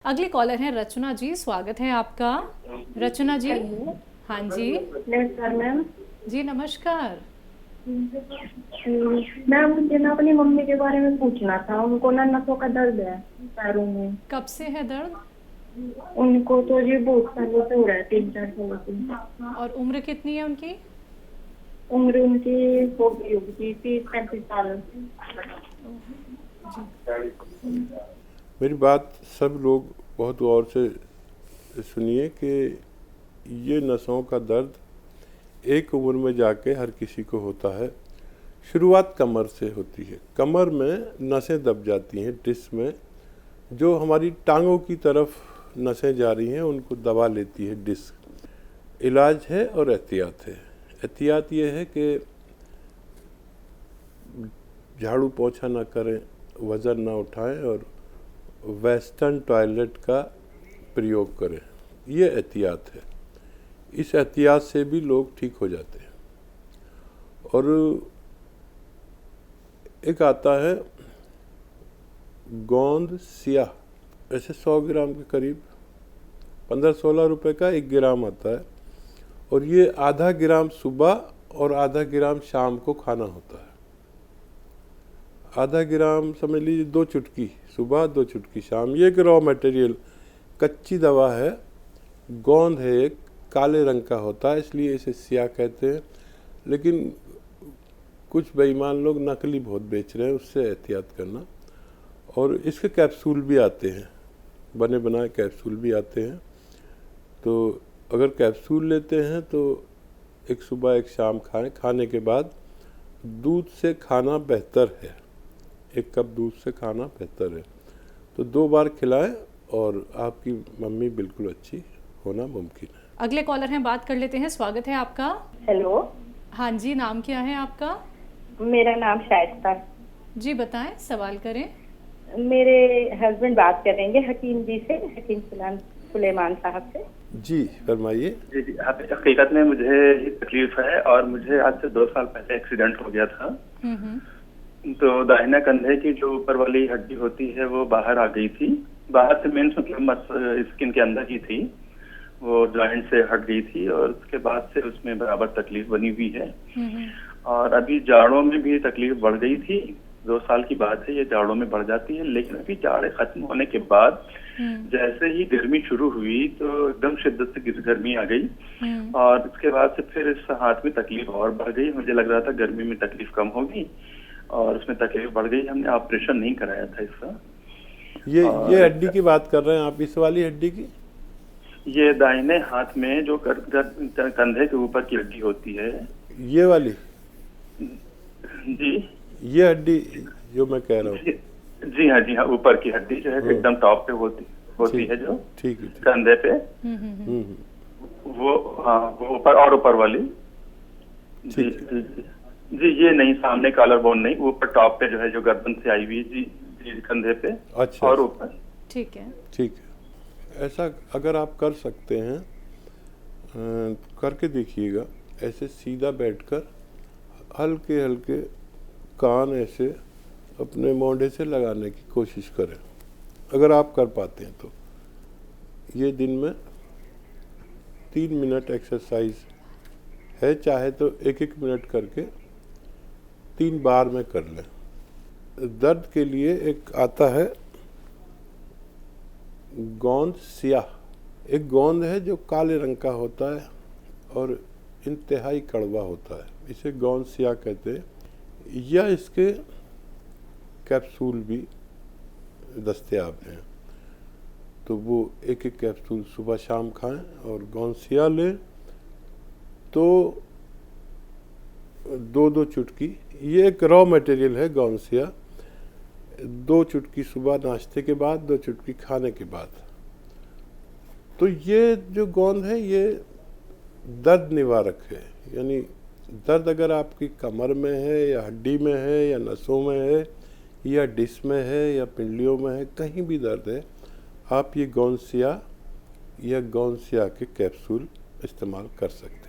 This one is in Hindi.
अगले कॉलर हैं रचना जी, स्वागत है आपका। रचना जी। हाँ जी। नमस्कार मैम। जी नमस्कार। मैम मुझे ना अपनी मम्मी के बारे में पूछना था। उनको ना नसों का दर्द है पैरों में। कब से है दर्द? उनको तो ये बहुत सालों से हो रहा है, 3-4 सालों से। और उम्र कितनी है उनकी? उम्र उनकी हो गई होगी 30-35 साल। मेरी बात सब लोग बहुत गौर से सुनिए कि ये नसों का दर्द एक उम्र में जाके हर किसी को होता है। शुरुआत कमर से होती है। कमर में नसें दब जाती हैं, डिस्क में जो हमारी टांगों की तरफ नसें जा रही हैं उनको दबा लेती है डिस्क। इलाज है और एहतियात है। एहतियात ये है कि झाड़ू पोछा ना करें, वज़न ना उठाएं और वेस्टर्न टॉयलेट का प्रयोग करें। ये एहतियात है। इस एहतियात से भी लोग ठीक हो जाते हैं। और एक आता है गोंद सियाह, ऐसे 100 ग्राम के करीब 15-16 रुपए का 1 ग्राम आता है। और ये आधा ग्राम सुबह और आधा ग्राम शाम को खाना होता है। आधा ग्राम समझ लीजिए 2 चुटकी सुबह 2 चुटकी शाम। ये एक रॉ मटेरियल कच्ची दवा है। गोंद है, एक काले रंग का होता है इसलिए इसे सिया कहते हैं। लेकिन कुछ बेईमान लोग नकली बहुत बेच रहे हैं, उससे एहतियात करना। और इसके कैप्सूल भी आते हैं, बने बनाए कैप्सूल भी आते हैं। तो अगर कैप्सूल लेते हैं तो एक सुबह एक शाम खाएं। खाने के बाद दूध से खाना बेहतर है। 1 कप दूध से खाना बेहतर है। तो 2 बार खिलाएं और आपकी मम्मी बिल्कुल अच्छी होना मुमकिन है। अगले कॉलर हैं, बात कर लेते हैं। स्वागत है आपका। हेलो। हाँ जी, नाम क्या है आपका? मेरा नाम शाइस्ता। जी बताएं, सवाल करें। मेरे हस्बैंड बात करेंगे हकीम जी से, हकीम सुलेमान साहब से। जी फरमाइए। जी जी, हकीकत में मुझे ये तकलीफ है और मुझे आज से 2 साल पहले एक्सीडेंट हो गया था। तो दाहिना कंधे की जो ऊपर वाली हड्डी होती है वो बाहर आ गई थी। बाहर से मीन्स मतलब स्किन के अंदर ही थी, वो जॉइंट से हट गई थी और उसके बाद से उसमें बराबर तकलीफ बनी हुई है। और अभी जाड़ों में भी तकलीफ बढ़ गई थी। 2 साल की बात है, ये जाड़ों में बढ़ जाती है। लेकिन अभी जाड़े खत्म होने के बाद जैसे ही गर्मी शुरू हुई तो एकदम शिद्दत से गर्मी आ गई और उसके बाद से फिर इस हाथ में तकलीफ और बढ़ गई। मुझे लग रहा था गर्मी में तकलीफ कम होगी और उसमें तकलीफ बढ़ गई। हमने ऑपरेशन नहीं कराया था इसका। ये हड्डी की बात कर रहे हैं आप, इस वाली हड्डी की? ये दाहिने हाथ में जो कंधे के ऊपर की हड्डी होती है, ये वाली? जी ये हड्डी जो मैं कह रहा हूँ? जी हाँ, जी हाँ, ऊपर की हड्डी जो है एकदम टॉप पे होती है जो ठीक है कंधे पे। वो हाँ, वो ऊपर वाली। जी जी जी, ये नहीं, सामने कॉलर बोन नहीं, ऊपर टॉप पे जो है, जो गर्दन से आई हुई है। जी जी, कंधे पे। अच्छा, और ऊपर। ठीक है। ठीक है। ऐसा अगर आप कर सकते हैं करके देखिएगा। ऐसे सीधा बैठकर हल्के हल्के कान ऐसे अपने मोढ़े से लगाने की कोशिश करें, अगर आप कर पाते हैं तो। ये दिन में 3 मिनट एक्सरसाइज है, चाहे तो 1-1 मिनट करके 3 बार में कर लें। दर्द के लिए एक आता है गोंद सियाह। एक गोंद है जो काले रंग का होता है और इंतहाई कड़वा होता है, इसे गोंद सियाह कहते हैं। या इसके कैप्सूल भी दस्तयाब हैं। तो वो 1-1 कैप्सूल सुबह शाम खाएं और गोंद सियाह लें तो 2-2 चुटकी। ये एक रॉ मटेरियल है गोंद सियाह। 2 चुटकी सुबह नाश्ते के बाद, 2 चुटकी खाने के बाद। तो ये जो गोंद है ये दर्द निवारक है। यानी दर्द अगर आपकी कमर में है या हड्डी में है या नसों में है या डिस्क में है या पिंडलियों में है, कहीं भी दर्द है, आप ये गोंद सियाह या गोंद सियाह के कैप्सूल इस्तेमाल कर सकते हैं।